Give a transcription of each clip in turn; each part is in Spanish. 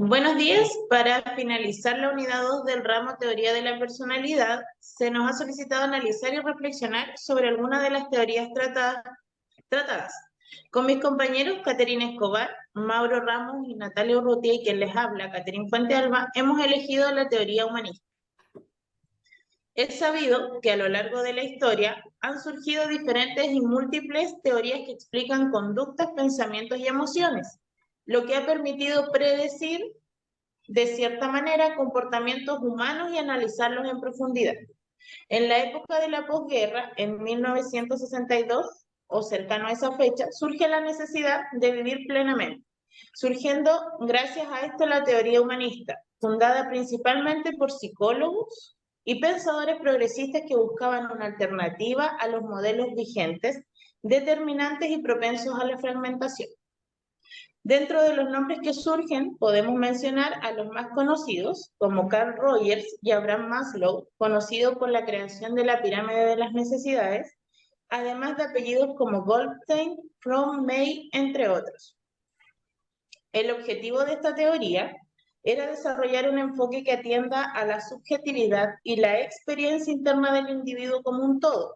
Buenos días. Para finalizar la unidad 2 del ramo Teoría de la Personalidad, se nos ha solicitado analizar y reflexionar sobre algunas de las teorías tratadas. Con mis compañeros Caterina Escobar, Mauro Ramos y Natalia Urrutia, y quien les habla, Caterina Fuentealba, hemos elegido la teoría humanista. Es sabido que a lo largo de la historia han surgido diferentes y múltiples teorías que explican conductas, pensamientos y emociones, lo que ha permitido predecir de cierta manera comportamientos humanos y analizarlos en profundidad. En la época de la posguerra, en 1962, o cercano a esa fecha, surge la necesidad de vivir plenamente, surgiendo gracias a esto la teoría humanista, fundada principalmente por psicólogos y pensadores progresistas que buscaban una alternativa a los modelos vigentes, determinantes y propensos a la fragmentación. Dentro de los nombres que surgen, podemos mencionar a los más conocidos, como Carl Rogers y Abraham Maslow, conocido por la creación de la pirámide de las necesidades, además de apellidos como Goldstein, Fromm, May, entre otros. El objetivo de esta teoría era desarrollar un enfoque que atienda a la subjetividad y la experiencia interna del individuo como un todo,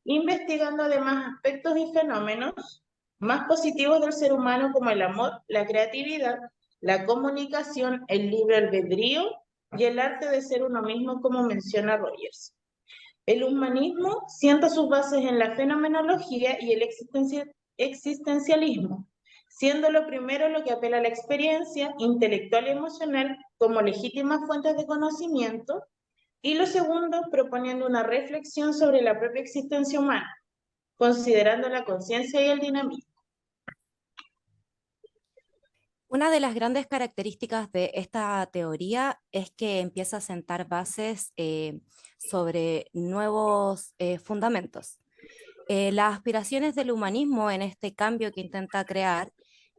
investigando además aspectos y fenómenos más positivos del ser humano como el amor, la creatividad, la comunicación, el libre albedrío y el arte de ser uno mismo, como menciona Rogers. El humanismo sienta sus bases en la fenomenología y el existencialismo, siendo lo primero lo que apela a la experiencia intelectual y emocional como legítimas fuentes de conocimiento, y lo segundo proponiendo una reflexión sobre la propia existencia humana, considerando la conciencia y el dinamismo. Una de las grandes características de esta teoría es que empieza a sentar bases sobre nuevos fundamentos. Las aspiraciones del humanismo en este cambio que intenta crear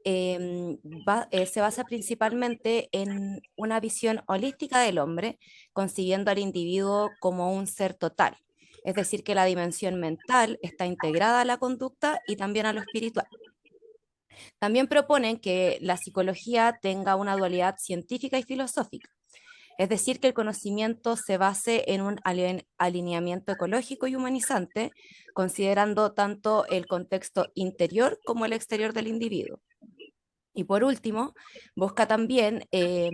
se basa principalmente en una visión holística del hombre, concibiendo al individuo como un ser total. Es decir, que la dimensión mental está integrada a la conducta y también a lo espiritual. También proponen que la psicología tenga una dualidad científica y filosófica, es decir, que el conocimiento se base en un alineamiento ecológico y humanizante, considerando tanto el contexto interior como el exterior del individuo. Y por último, busca también eh,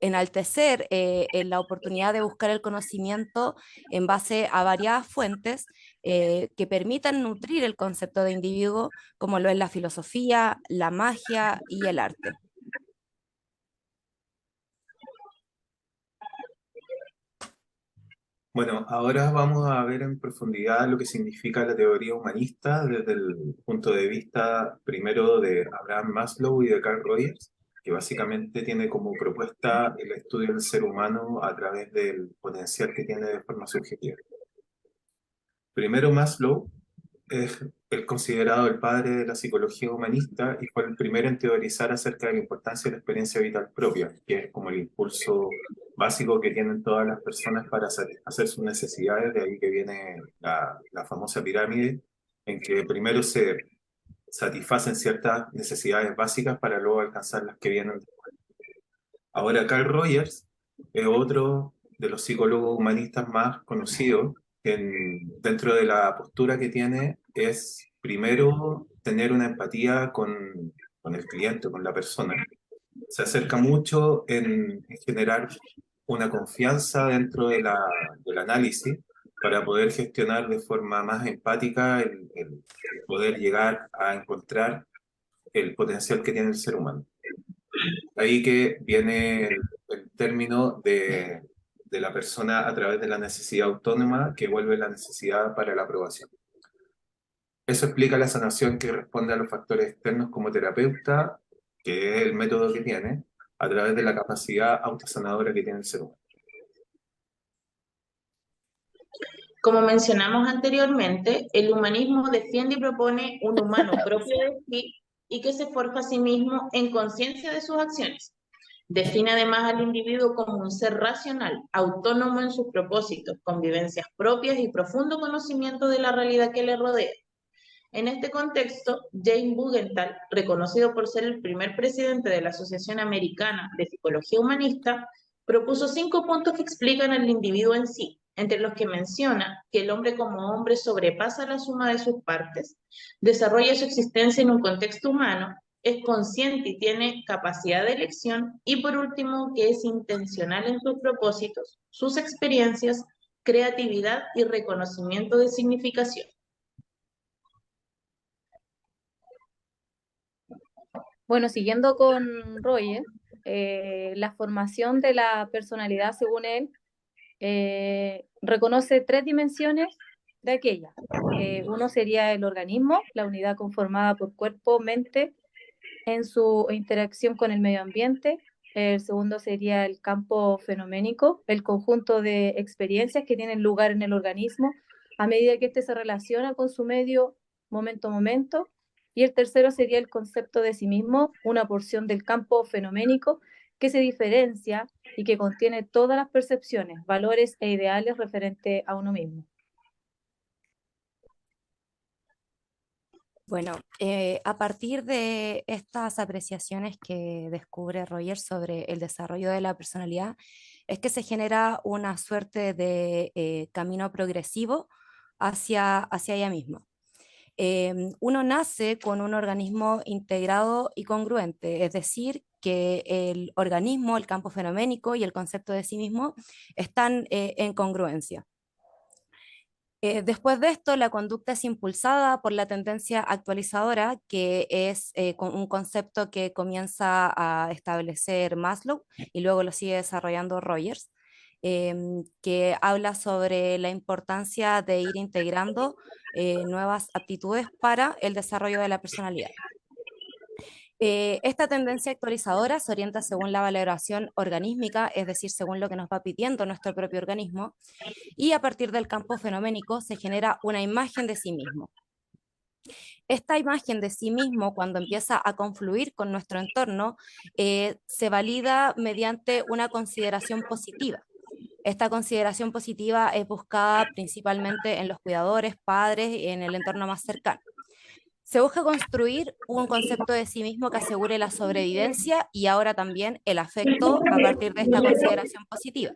enaltecer en la oportunidad de buscar el conocimiento en base a variadas fuentes que permitan nutrir el concepto de individuo, como lo es la filosofía, la magia y el arte. Bueno, ahora vamos a ver en profundidad lo que significa la teoría humanista desde el punto de vista primero de Abraham Maslow y de Carl Rogers, que básicamente tiene como propuesta el estudio del ser humano a través del potencial que tiene de forma subjetiva. Primero, Maslow es considerado el padre de la psicología humanista y fue el primero en teorizar acerca de la importancia de la experiencia vital propia, que es como el impulso básico que tienen todas las personas para satisfacer sus necesidades. De ahí que viene la famosa pirámide, en que primero se satisfacen ciertas necesidades básicas para luego alcanzar las que vienen después. Ahora, Carl Rogers es otro de los psicólogos humanistas más conocidos, que dentro de la postura que tiene es primero tener una empatía con el cliente, con la persona. Se acerca mucho en generar una confianza dentro del análisis para poder gestionar de forma más empática el poder llegar a encontrar el potencial que tiene el ser humano. Ahí que viene el término de la persona a través de la necesidad autónoma que vuelve la necesidad para la aprobación. Eso explica la sanación que responde a los factores externos como terapeuta, que es el método que tiene, a través de la capacidad autosanadora que tiene el ser humano. Como mencionamos anteriormente, el humanismo defiende y propone un humano propio de sí y que se forja a sí mismo en conciencia de sus acciones. Define además al individuo como un ser racional, autónomo en sus propósitos, con vivencias propias y profundo conocimiento de la realidad que le rodea. En este contexto, Jane Bugenthal, reconocido por ser el primer presidente de la Asociación Americana de Psicología Humanista, propuso 5 puntos que explican al individuo en sí, entre los que menciona que el hombre como hombre sobrepasa la suma de sus partes, desarrolla su existencia en un contexto humano, es consciente y tiene capacidad de elección, y por último, que es intencional en sus propósitos, sus experiencias, creatividad y reconocimiento de significación. Bueno, siguiendo con Roger, la formación de la personalidad, según él, reconoce 3 dimensiones de aquella. Uno sería el organismo, la unidad conformada por cuerpo, mente, en su interacción con el medio ambiente. El segundo sería el campo fenoménico, el conjunto de experiencias que tienen lugar en el organismo a medida que éste se relaciona con su medio momento a momento. Y el tercero sería el concepto de sí mismo, una porción del campo fenoménico que se diferencia y que contiene todas las percepciones, valores e ideales referentes a uno mismo. Bueno, a partir de estas apreciaciones que descubre Roger sobre el desarrollo de la personalidad, es que se genera una suerte de camino progresivo hacia ella misma. Uno nace con un organismo integrado y congruente, es decir, que el organismo, el campo fenoménico y el concepto de sí mismo están en congruencia. Después de esto, la conducta es impulsada por la tendencia actualizadora, que es un concepto que comienza a establecer Maslow y luego lo sigue desarrollando Rogers, que habla sobre la importancia de ir integrando nuevas aptitudes para el desarrollo de la personalidad. Esta tendencia actualizadora se orienta según la valoración organísmica, es decir, según lo que nos va pidiendo nuestro propio organismo, y a partir del campo fenoménico se genera una imagen de sí mismo. Esta imagen de sí mismo, cuando empieza a confluir con nuestro entorno, se valida mediante una consideración positiva. Esta consideración positiva es buscada principalmente en los cuidadores, padres y en el entorno más cercano. Se busca construir un concepto de sí mismo que asegure la sobrevivencia y ahora también el afecto a partir de esta consideración positiva.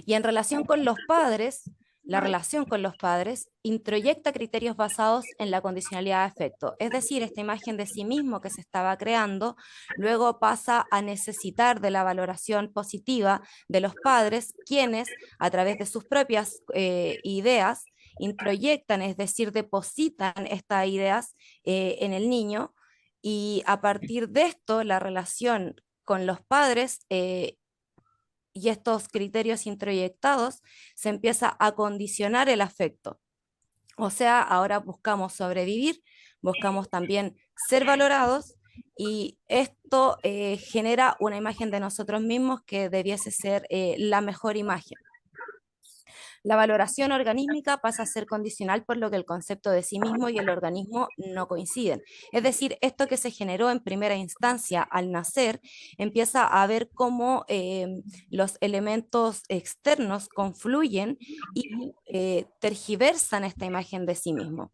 Y en relación con los padres, la relación con los padres introyecta criterios basados en la condicionalidad de afecto. Es decir, esta imagen de sí mismo que se estaba creando luego pasa a necesitar de la valoración positiva de los padres, quienes a través de sus propias ideas introyectan, es decir, depositan estas ideas en el niño, y a partir de esto la relación con los padres y estos criterios introyectados se empieza a condicionar el afecto. O sea, ahora buscamos sobrevivir, buscamos también ser valorados, y esto genera una imagen de nosotros mismos que debiese ser la mejor imagen. La valoración organísmica pasa a ser condicional, por lo que el concepto de sí mismo y el organismo no coinciden. Es decir, esto que se generó en primera instancia al nacer empieza a ver cómo los elementos externos confluyen y tergiversan esta imagen de sí mismo.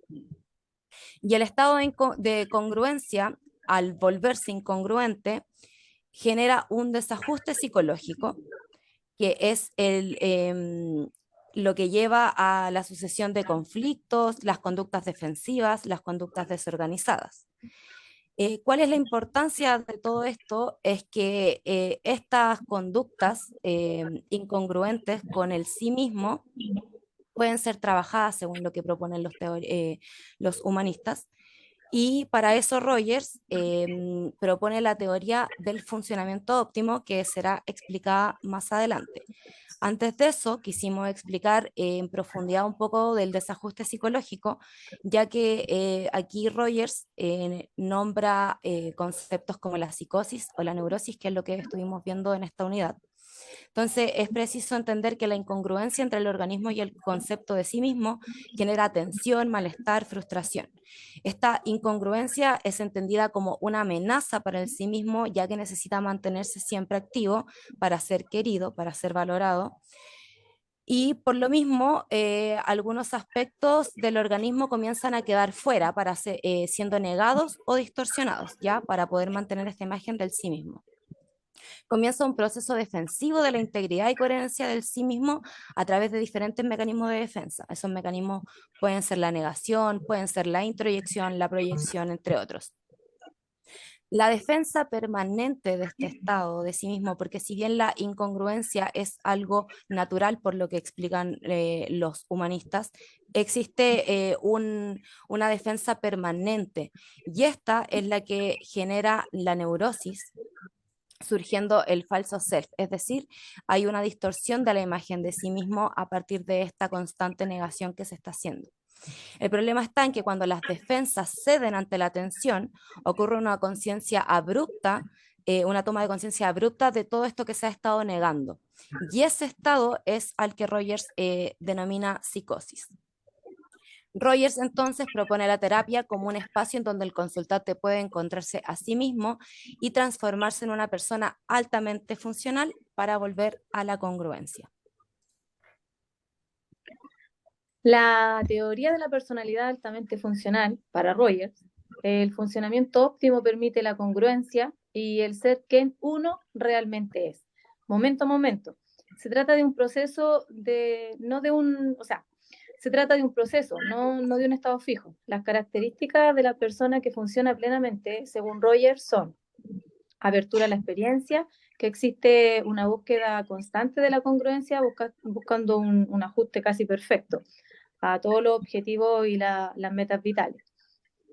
Y el estado de congruencia, al volverse incongruente, genera un desajuste psicológico, que es lo que lleva a la sucesión de conflictos, las conductas defensivas, las conductas desorganizadas. ¿Cuál es la importancia de todo esto? Es que estas conductas incongruentes con el sí mismo pueden ser trabajadas según lo que proponen los humanistas. Y para eso Rogers propone la teoría del funcionamiento óptimo, que será explicada más adelante. Antes de eso, quisimos explicar en profundidad un poco del desajuste psicológico, ya que aquí Rogers nombra conceptos como la psicosis o la neurosis, que es lo que estuvimos viendo en esta unidad. Entonces, es preciso entender que la incongruencia entre el organismo y el concepto de sí mismo genera tensión, malestar, frustración. Esta incongruencia es entendida como una amenaza para el sí mismo, ya que necesita mantenerse siempre activo para ser querido, para ser valorado. Y por lo mismo, algunos aspectos del organismo comienzan a quedar fuera siendo negados o distorsionados, ¿ya? Para poder mantener esta imagen del sí mismo. Comienza un proceso defensivo de la integridad y coherencia del sí mismo a través de diferentes mecanismos de defensa. Esos mecanismos pueden ser la negación, pueden ser la introyección, la proyección, entre otros. La defensa permanente de este estado de sí mismo, porque si bien la incongruencia es algo natural por lo que explican los humanistas, existe una defensa permanente y esta es la que genera la neurosis, surgiendo el falso self, es decir, hay una distorsión de la imagen de sí mismo a partir de esta constante negación que se está haciendo. El problema está en que cuando las defensas ceden ante la tensión, ocurre una conciencia abrupta, una toma de conciencia abrupta de todo esto que se ha estado negando. Y ese estado es al que Rogers denomina psicosis. Rogers entonces propone la terapia como un espacio en donde el consultante puede encontrarse a sí mismo y transformarse en una persona altamente funcional para volver a la congruencia. La teoría de la personalidad altamente funcional, para Rogers, el funcionamiento óptimo permite la congruencia y el ser quien uno realmente es, momento a momento. Se trata de un proceso se trata de un proceso, no de un estado fijo. Las características de la persona que funciona plenamente, según Rogers, son apertura a la experiencia, que existe una búsqueda constante de la congruencia, buscando un ajuste casi perfecto a todos los objetivos y las metas vitales.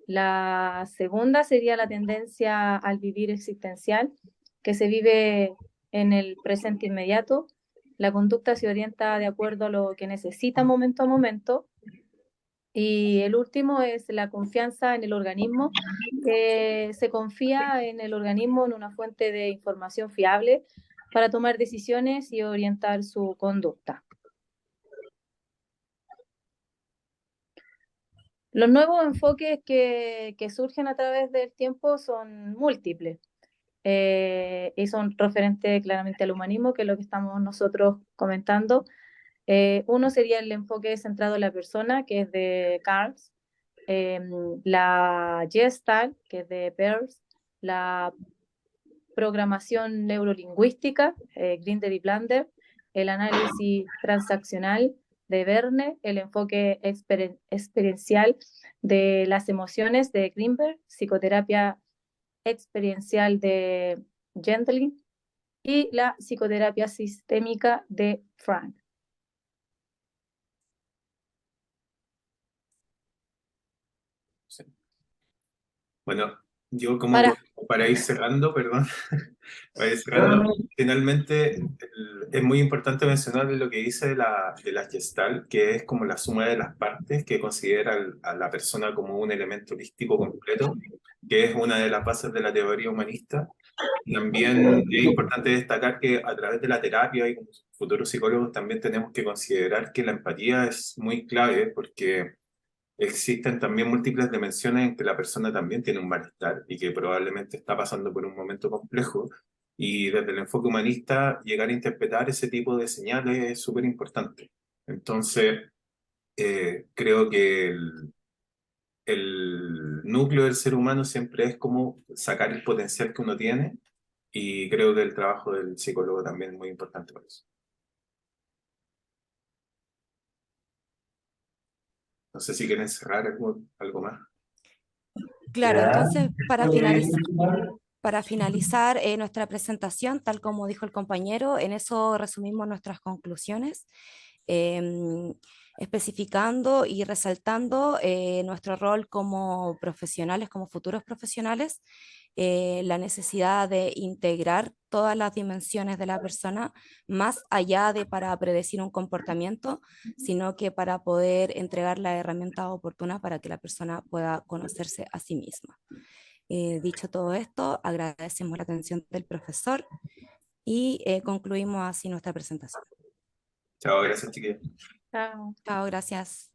La segunda sería la tendencia al vivir existencial, que se vive en el presente inmediato. La conducta se orienta de acuerdo a lo que necesita momento a momento. Y el último es la confianza en el organismo. Se confía en el organismo, en una fuente de información fiable para tomar decisiones y orientar su conducta. Los nuevos enfoques que surgen a través del tiempo son múltiples y son referentes claramente al humanismo, que es lo que estamos nosotros comentando. Uno sería el enfoque centrado en la persona, que es de Carls, la Gestalt, que es de Peirce, la programación neurolingüística, Grinder y Blander, el análisis transaccional de Verne, el enfoque experiencial de las emociones de Greenberg, psicoterapia experiencial de Gentling y la psicoterapia sistémica de Frank. Sí. Bueno, yo para ir cerrando, perdón, para ir cerrando, finalmente es muy importante mencionar lo que dice de la Gestalt, que es como la suma de las partes, que considera a la persona como un elemento holístico completo, que es una de las bases de la teoría humanista. También es importante destacar que a través de la terapia y como futuros psicólogos también tenemos que considerar que la empatía es muy clave porque existen también múltiples dimensiones en que la persona también tiene un malestar y que probablemente está pasando por un momento complejo. Y desde el enfoque humanista, llegar a interpretar ese tipo de señales es súper importante. Entonces, creo que el núcleo del ser humano siempre es como sacar el potencial que uno tiene y creo que el trabajo del psicólogo también es muy importante por eso. No sé si quieren cerrar algo más. Claro, entonces para finalizar nuestra presentación, tal como dijo el compañero, en eso resumimos nuestras conclusiones, especificando y resaltando nuestro rol como profesionales, como futuros profesionales, la necesidad de integrar todas las dimensiones de la persona, más allá de para predecir un comportamiento, sino que para poder entregar la herramienta oportuna para que la persona pueda conocerse a sí misma. Dicho todo esto, agradecemos la atención del profesor y concluimos así nuestra presentación. Chao, gracias, chiquillos. Chao. Chao, gracias.